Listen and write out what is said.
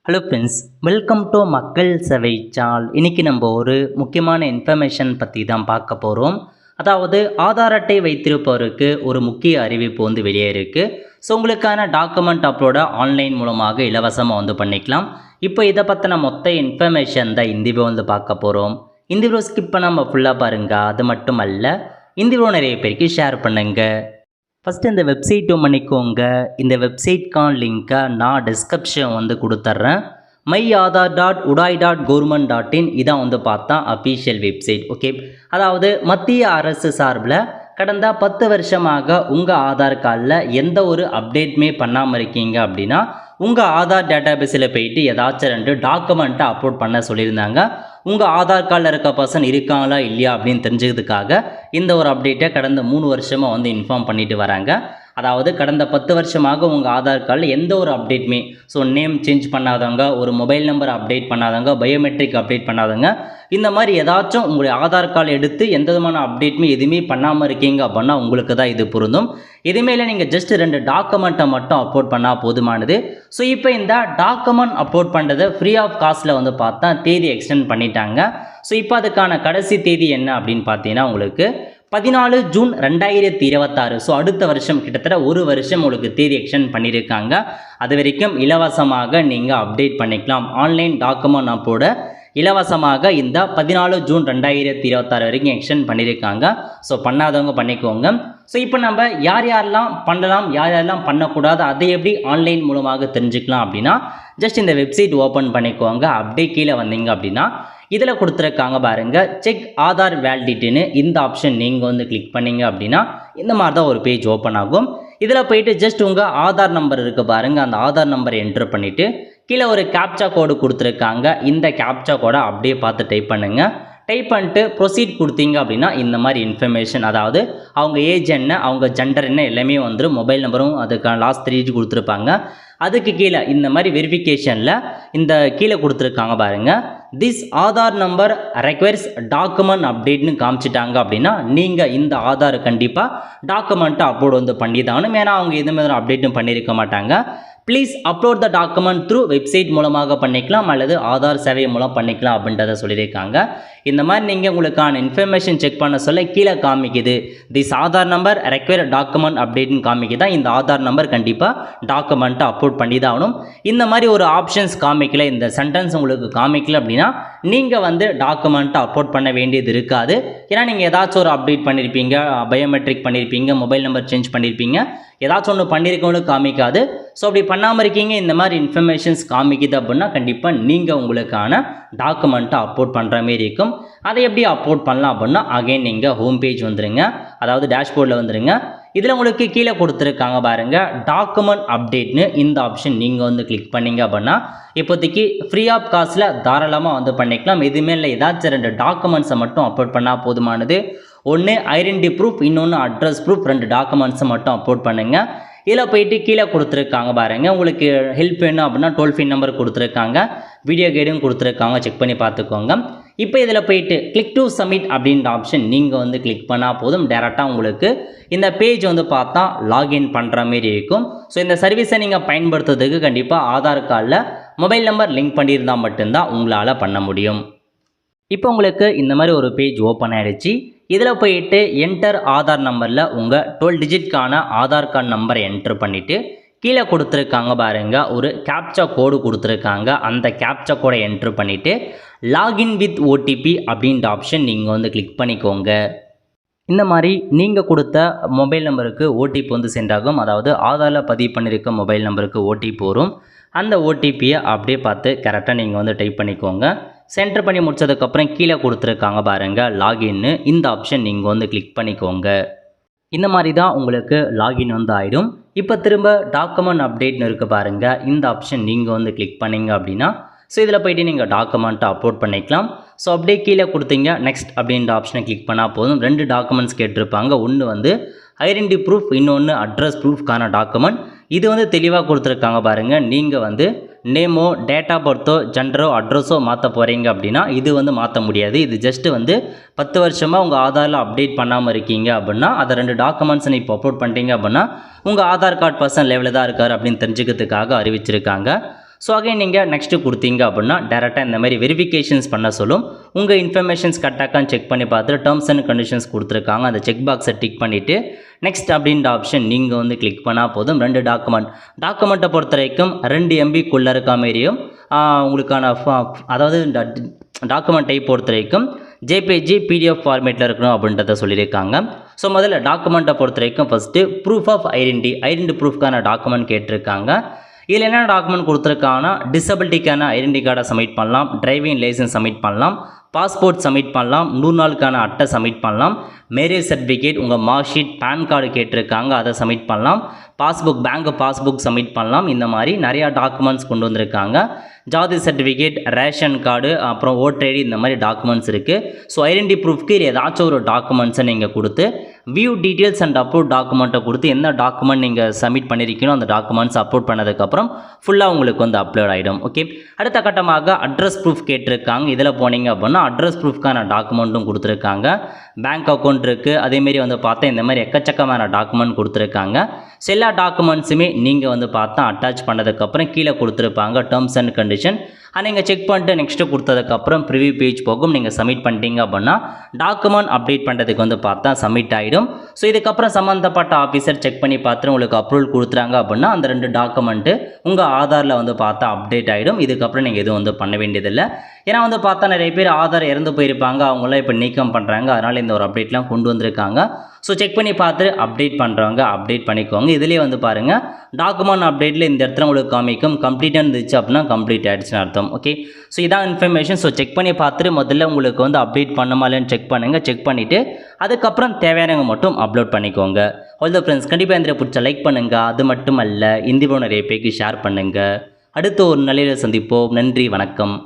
Hello friends, welcome to மக்கள் சேவை channel. இன்றைக்கி நம்ம ஒரு முக்கியமான இன்ஃபர்மேஷன் பற்றி தான் பார்க்க போகிறோம். அதாவது ஆதார் அட்டை வைத்திருப்பவருக்கு ஒரு முக்கிய அறிவிப்பு வெளியே இருக்குது. ஸோ உங்களுக்கான டாக்குமெண்ட் அப்லோட ஆன்லைன் மூலமாக இலவசமாக பண்ணிக்கலாம். இப்போ இதை பற்றின மொத்த இன்ஃபர்மேஷன் தான் இந்த வீடியோ பார்க்க போகிறோம். இந்த வீடியோ ஸ்கிப் பண்ணாமல் ஃபுல்லாக பாருங்கள். அது மட்டும் அல்ல, இந்த வீடியோ நிறைய பேருக்கு ஷேர் பண்ணுங்கள். ஃபஸ்ட்டு இந்த வெப்சைட் பண்ணிக்கோங்க. இந்த வெப்சைட்கான லிங்க்கை நான் டிஸ்கிரிப்ஷன் கொடுத்துட்றேன். myAadhar.udai.government.in இதான் பார்த்தா அஃபீஷியல் வெப்சைட். ஓகே, அதாவது மத்திய அரசு சார்பில் கடந்த 10 வருஷமாக உங்கள் ஆதார் கார்டில் எந்த ஒரு அப்டேட்டுமே பண்ணாமல் இருக்கீங்க அப்படின்னா உங்கள் ஆதார் டேட்டாபேஸில் போயிட்டு ஏதாச்சும் 2 டாக்குமெண்ட்டை அப்லோட் பண்ண சொல்லியிருந்தாங்க. உங்கள் ஆதார் கார்டில் இருக்க பர்சன் இருக்காங்களா இல்லையா அப்படின்னு தெரிஞ்சுக்கிறதுக்காக இந்த ஒரு அப்டேட்டை கடந்த 3 வருஷமாக இன்ஃபார்ம் பண்ணிட்டு வராங்க. அதாவது கடந்த 10 வருஷமாக உங்கள் ஆதார் கார்டில் எந்த ஒரு அப்டேட்டுமே, ஸோ நேம் சேஞ்ச் பண்ணாதவங்க, ஒரு மொபைல் நம்பர் அப்டேட் பண்ணாதவங்க, பயோமெட்ரிக் அப்டேட் பண்ணாதவங்க, இந்த மாதிரி ஏதாச்சும் உங்களுடைய ஆதார் கார்டு எடுத்து எந்த விதமான அப்டேட்டுமே எதுவுமே பண்ணாமல் இருக்கீங்க அப்படின்னா உங்களுக்கு தான் இது பொருந்தும். இதுமேல நீங்கள் ஜஸ்ட் 2 டாக்குமெண்ட்டை மட்டும் அப்லோட் பண்ணால் போதுமானது. ஸோ இப்போ இந்த டாக்குமெண்ட் அப்லோட் பண்ணுறதை ஃப்ரீ ஆஃப் காஸ்ட்டில் பார்த்தா தேதி எக்ஸ்டெண்ட் பண்ணிட்டாங்க. ஸோ இப்போ அதுக்கான கடைசி தேதி என்ன அப்படின்னு பார்த்தீங்கன்னா உங்களுக்கு 14 ஜூன் 2026. ஸோ அடுத்த வருஷம் கிட்டத்தட்ட ஒரு வருஷம் உங்களுக்கு தேதி எக்ஸ்டெண்ட் பண்ணியிருக்காங்க. அது வரைக்கும் இலவசமாக நீங்கள் அப்டேட் பண்ணிக்கலாம். ஆன்லைன் டாக்குமெண்ட் அப்லோட இலவசமாக இந்த 14 ஜூன் 2026 வரைக்கும் எக்ஸ்டெண்ட் பண்ணியிருக்காங்க. ஸோ பண்ணாதவங்க பண்ணிக்கோங்க. ஸோ இப்போ நம்ம யாரெல்லாம் பண்ணலாம், யாரெல்லாம் பண்ணக்கூடாது, அதை எப்படி ஆன்லைன் மூலமாக தெரிஞ்சுக்கலாம் அப்படின்னா ஜஸ்ட் இந்த வெப்சைட் ஓப்பன் பண்ணிக்கோங்க. அப்படியே கீழே வந்தீங்க அப்படின்னா இதில் கொடுத்துருக்காங்க பாருங்கள், செக் ஆதார் வேலிடிட்டின்னு இந்த ஆப்ஷன் நீங்கள் கிளிக் பண்ணிங்க அப்படின்னா இந்த மாதிரி தான் ஒரு பேஜ் ஓப்பன் ஆகும். இதில் போயிட்டு ஜஸ்ட் உங்கள் ஆதார் நம்பர் இருக்குது பாருங்கள், அந்த ஆதார் நம்பரை என்ட்ரு பண்ணிவிட்டு கீழே ஒரு கேப்சா கோடு கொடுத்துருக்காங்க. இந்த கேப்சா கோடை அப்படியே பார்த்து டைப் பண்ணுங்கள். டைப் பண்ணிட்டு ப்ரொசீட் கொடுத்தீங்க அப்படின்னா இந்த மாதிரி இன்ஃபர்மேஷன், அதாவது அவங்க ஏஜ் என்ன, அவங்க ஜெண்டர் என்ன எல்லாமே மொபைல் நம்பரும் அதுக்கான லாஸ்ட் 3 டிஜிட் கொடுத்துருப்பாங்க. அதுக்கு கீழே இந்த மாதிரி வெரிஃபிகேஷனில் இந்த கீழே கொடுத்துருக்காங்க பாருங்கள், this Aadhaar number requires document அப்டேட்னு காமிச்சிட்டாங்க அப்படின்னா நீங்கள் இந்த ஆதார் கண்டிப்பாக டாக்குமெண்ட்டை அப்லோட் பண்ணி தானும். ஏன்னா அவங்க எதுவுமே அப்டேட்டும் பண்ணியிருக்க மாட்டாங்க. Please upload the document through website மூலமாக பண்ணிக்கலாம் அல்லது ஆதார் சேவை மூலம் பண்ணிக்கலாம் அப்படின்றத சொல்லியிருக்காங்க. இந்த மாதிரி நீங்கள் உங்களுக்கான இன்ஃபர்மேஷன் செக் பண்ண சொல்ல கீழே காமிக்குது, this Aadhaar number require document அப்டேட்னு காமிக்குதா. இந்த ஆதார் நம்பர் கண்டிப்பாக டாக்குமெண்ட்டை அப்லோட் பண்ணி தான் ஆகணும். இந்த மாதிரி ஒரு ஆப்ஷன்ஸ் காமிக்கல, இந்த சென்டென்ஸ் உங்களுக்கு காமிக்கல அப்படின்னா நீங்கள் டாக்குமெண்ட்டை அப்லோட் பண்ண வேண்டியது இருக்காது. ஏன்னா நீங்கள் ஏதாச்சும் ஒரு அப்டேட் பண்ணியிருப்பீங்க, பயோமெட்ரிக் பண்ணியிருப்பீங்க, மொபைல் நம்பர் சேஞ்ச் பண்ணியிருப்பீங்க, ஏதாச்சும் ஒன்று பண்ணியிருக்கவங்களுக்கு காமிக்காது. ஸோ அப்படி பண்ணாமல் இருக்கீங்க, இந்த மாதிரி இன்ஃபர்மேஷன்ஸ் காமிக்குது அப்படின்னா கண்டிப்பாக நீங்கள் உங்களுக்கான டாக்குமெண்ட்டை அப்லோட் பண்ணுற மாரி இருக்கும். அதை எப்படி அப்லோட் பண்ணலாம் அப்படின்னா அகைன் நீங்கள் ஹோம் பேஜ் வந்துடுங்க, அதாவது டேஷ்போர்டில் வந்துடுங்க. இதில் உங்களுக்கு கீழே கொடுத்துருக்காங்க பாருங்கள், டாக்குமெண்ட் அப்டேட்னு இந்த ஆப்ஷன் நீங்கள் கிளிக் பண்ணிங்க அப்படின்னா இப்போதைக்கு ஃப்ரீ ஆஃப் காஸ்ட்டில் தாராளமாக பண்ணிக்கலாம். எதுவுமே இல்லை, ஏதாச்சும் 2 டாக்குமெண்ட்ஸை மட்டும் அப்லோட் பண்ணால் போதுமானது. ஒன்று ஐடென்டி ப்ரூஃப், இன்னொன்று அட்ரஸ் ப்ரூஃப், 2 டாக்குமெண்ட்ஸை மட்டும் அப்லோட் பண்ணுங்கள். இதில் போயிட்டு கீழே கொடுத்துருக்காங்க பாருங்கள், உங்களுக்கு ஹெல்ப் வேணும் அப்படின்னா டோல் ஃப்ரீ நம்பர் கொடுத்துருக்காங்க, வீடியோ கைடும் கொடுத்துருக்காங்க, செக் பண்ணி பார்த்துக்கோங்க. இப்போ இதில் போயிட்டு கிளிக் டு சப்மிட் அப்படின்ற ஆப்ஷன் நீங்கள் கிளிக் பண்ணால் போதும். டேரெக்டாக உங்களுக்கு இந்த பேஜ் பார்த்தா லாகின் பண்ணுற மாரி இருக்கும். ஸோ இந்த சர்வீஸை நீங்கள் பயன்படுத்துறதுக்கு கண்டிப்பாக ஆதார் கார்டில் மொபைல் நம்பர் லிங்க் பண்ணியிருந்தால் மட்டும்தான் உங்களால் பண்ண முடியும். இப்போ உங்களுக்கு இந்த மாதிரி ஒரு பேஜ் ஓப்பன் ஆகிடுச்சு. இதில் போயிட்டு என்டர் ஆதார் நம்பரில் உங்கள் 12 டிஜிட்கான ஆதார் கார்டு நம்பரை என்ட்ரு பண்ணிவிட்டு கீழே கொடுத்துருக்காங்க பாருங்கள், ஒரு கேப்சா கோடு கொடுத்துருக்காங்க. அந்த கேப்சா கோடை என்ட்ரு பண்ணிவிட்டு லாகின் வித் ஓடிபி அப்படின்ற ஆப்ஷன் நீங்கள் கிளிக் பண்ணிக்கோங்க. இந்த மாதிரி நீங்கள் கொடுத்த மொபைல் நம்பருக்கு ஓடிபி சென்ட் ஆகும். அதாவது ஆதாரில் பதிவு பண்ணியிருக்க மொபைல் நம்பருக்கு ஓடிபி வரும். அந்த ஓடிபியை அப்படியே பார்த்து கரெக்டாக நீங்கள் டைப் பண்ணிக்கோங்க. சென்டர் பண்ணி முடிச்சதுக்கப்புறம் கீழே கொடுத்துருக்காங்க பாருங்கள் லாகின்னு, இந்த ஆப்ஷன் நீங்கள் கிளிக் பண்ணிக்கோங்க. இந்த மாதிரி தான் உங்களுக்கு லாகின் ஆகிடும். இப்போ திரும்ப டாக்குமெண்ட் அப்டேட்னு இருக்குது பாருங்கள், இந்த ஆப்ஷன் நீங்கள் கிளிக் பண்ணிங்க அப்படின்னா ஸோ இதில் போய்ட்டு நீங்கள் டாக்குமெண்ட்டை அப்லோட் பண்ணிக்கலாம். ஸோ அப்படியே கீழே கொடுத்தீங்க நெக்ஸ்ட் அப்படின்ற ஆப்ஷனை கிளிக் பண்ணால் போதும். 2 டாக்குமெண்ட்ஸ் கேட்டிருப்பாங்க, ஒன்று ஐடென்டி ப்ரூஃப், இன்னொன்று அட்ரஸ் ப்ரூஃப்கான டாக்குமெண்ட். இது தெளிவாக கொடுத்துருக்காங்க பாருங்கள், நீங்கள் நேமோ டேட் ஆஃப் பர்த்தோ ஜெண்டரோ அட்ரஸோ மாற்ற போகிறீங்க அப்படின்னா இது மாற்ற முடியாது. இது ஜஸ்ட்டு 10 வருஷமாக உங்கள் ஆதாரில் அப்டேட் பண்ணாமல் இருக்கீங்க அப்படின்னா அதை 2 டாக்குமெண்ட்ஸை இப்போ அப்லோட் பண்ணிட்டீங்க அப்படின்னா உங்கள் ஆதார் கார்டு பர்சன் லெவலில் தான் இருக்கார் அப்படின்னு தெரிஞ்சுக்கிறதுக்காக அறிவிச்சிருக்காங்க. ஸோ அகைன் நீங்கள் நெக்ஸ்ட்டு கொடுத்தீங்க அப்படின்னா டேரெக்டாக இந்த மாதிரி வெரிஃபிகேஷன்ஸ் பண்ண சொல்லும். உங்கள் இன்ஃபர்மேஷன்ஸ் கரெக்டாக்கான்னு செக் பண்ணி பார்த்துட்டு டேர்ம்ஸ் அண்ட் கண்டிஷன்ஸ் கொடுத்துருக்காங்க. அந்த செக் பாக்ஸை டிக் பண்ணிவிட்டு நெக்ஸ்ட் அப்படின்ற ஆப்ஷன் நீங்கள் வந்து கிளிக் பண்ணால் போதும். 2 டாக்குமெண்ட்டை பொறுத்த வரைக்கும் 2 MBக்குள்ளே இருக்க மாரியும் உங்களுக்கான அதாவது டாக்குமெண்ட் டைப் பொறுத்த வரைக்கும் JPG PDF ஃபார்மேட்டில் இருக்கணும் அப்படின்றத சொல்லியிருக்காங்க. ஸோ முதல்ல டாக்குமெண்ட்டை பொறுத்த வரைக்கும் ஃபஸ்ட்டு ப்ரூஃப் ஆஃப் ஐடென்டி ப்ரூஃப்க்கான டாக்குமெண்ட் கேட்டிருக்காங்க. இதில் என்ன டாக்குமெண்ட் கொடுத்துருக்காங்கன்னா டிசபிலிட்டிக்கான ஐடென்டி கார்டை சப்மிட் பண்ணலாம், டிரைவிங் லைசன்ஸ் சப்மிட் பண்ணலாம், பாஸ்போர்ட் சப்மிட் பண்ணலாம், 100 நாளுக்கான அட்டை சப்மிட் பண்ணலாம், மேரேஜ் சர்டிஃபிகேட், உங்கள் மார்க் ஷீட், பேன் கார்டு கேட்டிருக்காங்க அதை சப்மிட் பண்ணலாம், பேங்க் பாஸ்புக் சப்மிட் பண்ணலாம். இந்த மாதிரி நிறையா டாக்குமெண்ட்ஸ் கொண்டு வந்திருக்காங்க. ஜாதி சர்டிஃபிகேட், ரேஷன் கார்டு, அப்புறம் ஓட்டர் ஐடி, இந்த மாதிரி டாக்குமெண்ட்ஸ் இருக்குது. ஸோ ஐடென்டி ப்ரூஃப்க்கு இது ஏதாச்சும் ஒரு டாக்குமெண்ட்ஸை நீங்கள் கொடுத்து வியூ டீட்டெயில்ஸ் அண்ட் அப்லோட் டாக்குமெண்ட்டை கொடுத்து எந்த டாக்குமெண்ட் நீங்கள் சப்மிட் பண்ணியிருக்கீங்களோ அந்த டாக்குமெண்ட்ஸ் அப்லோட் பண்ணதுக்கப்புறம் ஃபுல்லாக உங்களுக்கு வந்து அப்லோட் ஆகிடும். ஓகே, அடுத்த கட்டமாக அட்ரஸ் ப்ரூஃப் கேட்டிருக்காங்க. இதில் போனீங்க அப்படின்னா அட்ரஸ் ப்ரூஃப்க்கான டாக்குமெண்ட்டும் கொடுத்துருக்காங்க. பேங்க் அக்கௌண்ட் இருக்குது, அதேமாரி வந்து பார்த்தா இந்த மாதிரி எக்கச்சக்கமான டாக்குமெண்ட் கொடுத்துருக்காங்க. ஸோ எல்லா டாக்குமெண்ட்ஸுமே நீங்கள் வந்து பார்த்தா அட்டாச் பண்ணதுக்கப்புறம் கீழே கொடுத்துருப்பாங்க டேர்ம்ஸ் அண்ட் கண்டிஷன். நீங்கள் செக் பண்ணிட்டு நெக்ஸ்ட்டு கொடுத்ததுக்கப்புறம் ப்ரிவியூ பேஜ் போகும். நீங்கள் சப்மிட் பண்ணிட்டீங்க அப்படின்னா டாக்குமெண்ட் அப்டேட் பண்ணுறதுக்கு வந்து பார்த்தா சப்மிட் ஆகிடும். ஸோ இதுக்கப்புறம் சம்மந்தப்பட்ட ஆஃபீஸர் செக் பண்ணி பார்த்துட்டு உங்களுக்கு அப்ரூவல் கொடுத்துறாங்க அப்படின்னா அந்த 2 டாக்குமெண்ட்டு உங்கள் ஆதாரில் வந்து பார்த்தா அப்டேட் ஆகிடும். இதுக்கப்புறம் நீங்கள் எதுவும் வந்து பண்ண வேண்டியதில்லை. ஏன்னா வந்து பார்த்தா நிறைய பேர் ஆதார் இறந்து போயிருப்பாங்க, அவங்களாம் இப்போ நீக்கம் பண்ணுறாங்க. அதனால் இந்த ஒரு அப்டேட்லாம் கொண்டு வந்திருக்காங்க. ஸோ செக் பண்ணி பார்த்து அப்டேட் பண்ணுறவங்க அப்டேட் பண்ணிக்கோங்க. இதிலே வந்து பாருங்கள் டாக்குமெண்ட் அப்டேட்டில் இந்த இடத்துல உங்களுக்கு காமிக்கும் கம்ப்ளீட்டாக இருந்துச்சு அப்படின்னா கம்ப்ளீட் ஆகிடுச்சுன்னு அர்த்தம். ஓகே, ஸோ இதான் இன்ஃபர்மேஷன். ஸோ செக் பண்ணி பார்த்துட்டு முதல்ல உங்களுக்கு வந்து அப்டேட் பண்ணுமா இல்லைன்னு செக் பண்ணுங்கள். செக் பண்ணிவிட்டு அதுக்கப்புறம் தேவையானவங்க மட்டும் அப்லோட் பண்ணிக்கோங்க. ஆல் த ஃப்ரெண்ட்ஸ், கண்டிப்பாக இந்த பிடிச்ச லைக் பண்ணுங்கள். அது மட்டும் அல்ல, இந்த வீடியோ நிறைய பேருக்கு ஷேர் பண்ணுங்கள். அடுத்து ஒரு நிலையில் சந்திப்போம். நன்றி, வணக்கம்.